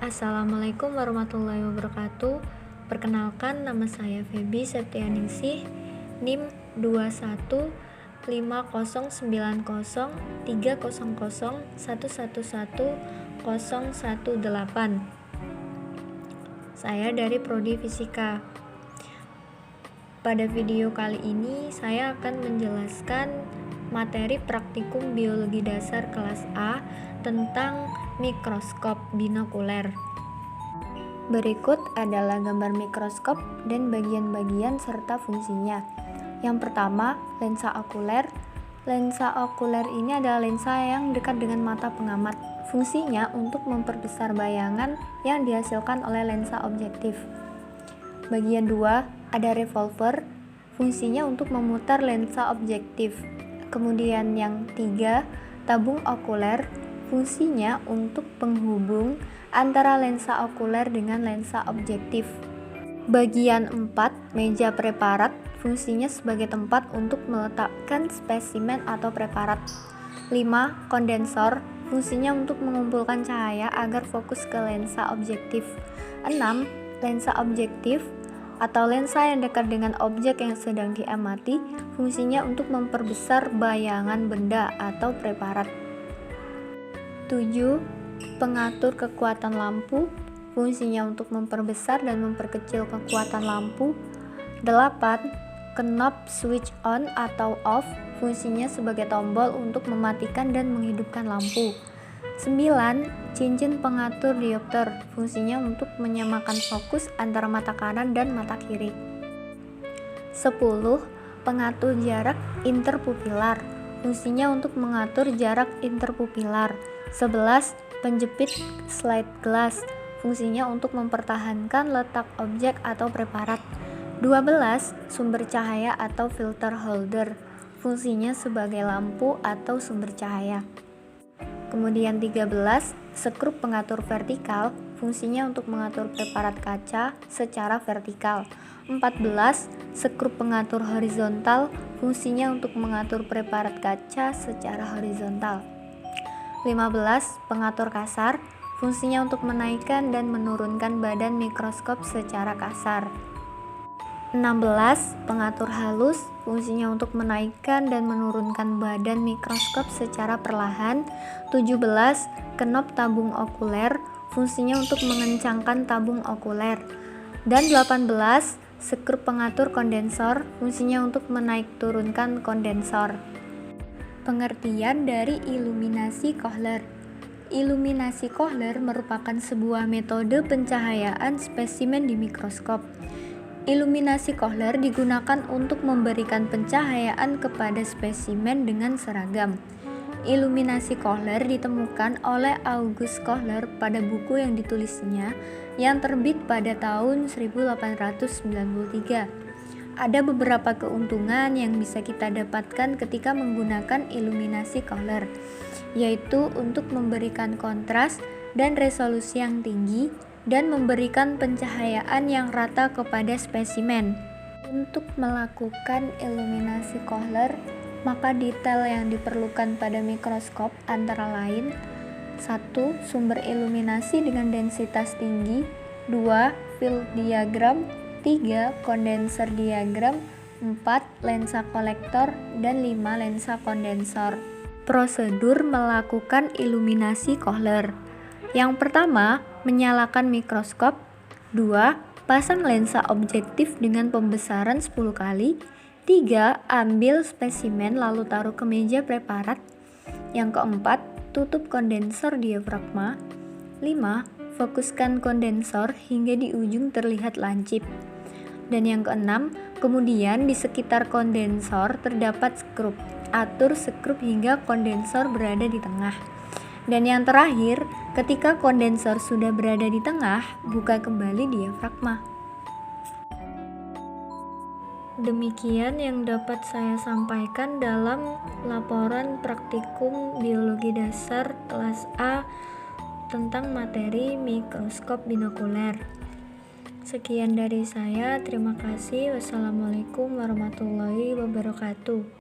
Assalamualaikum warahmatullahi wabarakatuh. Perkenalkan, nama saya Feby Septianingsih, NIM 2150903001111018. Saya dari Prodi Fisika. Pada video kali ini saya akan menjelaskan materi praktikum biologi dasar kelas A tentang mikroskop binokuler. Berikut adalah gambar mikroskop dan bagian-bagian serta fungsinya. Yang pertama, lensa okuler. Lensa okuler ini adalah lensa yang dekat dengan mata pengamat. Fungsinya untuk memperbesar bayangan yang dihasilkan oleh lensa objektif. Bagian 2, ada revolver. Fungsinya untuk memutar lensa objektif. Kemudian yang 3, tabung okuler. Fungsinya untuk penghubung antara lensa okuler dengan lensa objektif. Bagian 4, meja preparat. Fungsinya sebagai tempat untuk meletakkan spesimen atau preparat. 5, kondensor. Fungsinya untuk mengumpulkan cahaya agar fokus ke lensa objektif. 6, lensa objektif atau lensa yang dekat dengan objek yang sedang diamati. Fungsinya untuk memperbesar bayangan benda atau preparat. 7, pengatur kekuatan lampu. Fungsinya untuk memperbesar dan memperkecil kekuatan lampu. 8, knob switch on atau off. Fungsinya sebagai tombol untuk mematikan dan menghidupkan lampu. 9, cincin pengatur diopter. Fungsinya untuk menyamakan fokus antara mata kanan dan mata kiri. 10, pengatur jarak interpupilar. Fungsinya untuk mengatur jarak interpupilar. 11, penjepit slide glass. Fungsinya untuk mempertahankan letak objek atau preparat. 12, sumber cahaya atau filter holder. Fungsinya sebagai lampu atau sumber cahaya. Kemudian 13, skrup pengatur vertikal. Fungsinya untuk mengatur preparat kaca secara vertikal. 14, skrup pengatur horizontal. Fungsinya untuk mengatur preparat kaca secara horizontal. 15, pengatur kasar. Fungsinya untuk menaikkan dan menurunkan badan mikroskop secara kasar. 16, pengatur halus. Fungsinya untuk menaikkan dan menurunkan badan mikroskop secara perlahan. 17, knob tabung okuler. Fungsinya untuk mengencangkan tabung okuler. Dan 18, skrup pengatur kondensor. Fungsinya untuk menaik turunkan kondensor. Pengertian dari iluminasi Kohler. Iluminasi Kohler merupakan sebuah metode pencahayaan spesimen di mikroskop. Iluminasi Kohler digunakan untuk memberikan pencahayaan kepada spesimen dengan seragam. Iluminasi Kohler ditemukan oleh August Kohler pada buku yang ditulisnya yang terbit pada tahun 1893. Ada beberapa keuntungan yang bisa kita dapatkan ketika menggunakan iluminasi Kohler, yaitu untuk memberikan kontras dan resolusi yang tinggi dan memberikan pencahayaan yang rata kepada spesimen. Untuk melakukan iluminasi Kohler, maka detail yang diperlukan pada mikroskop antara lain: 1. Sumber iluminasi dengan densitas tinggi. 2. Field diagram. 3. Kondenser diagram. 4. Lensa kolektor. Dan 5. Lensa kondensor. Prosedur melakukan iluminasi Kohler. Yang pertama, menyalakan mikroskop. 2. Pasang lensa objektif dengan pembesaran 10 kali. 3. Ambil spesimen lalu taruh ke meja preparat. Yang keempat, tutup kondensor diafragma. 5. Fokuskan kondensor hingga di ujung terlihat lancip. Dan yang keenam, kemudian di sekitar kondensor terdapat skrup. Atur skrup hingga kondensor berada di tengah. Dan yang terakhir, ketika kondensor sudah berada di tengah, buka kembali diafragma. Demikian yang dapat saya sampaikan dalam laporan praktikum biologi dasar kelas A tentang materi mikroskop binokuler. Sekian dari saya, terima kasih. Wassalamualaikum warahmatullahi wabarakatuh.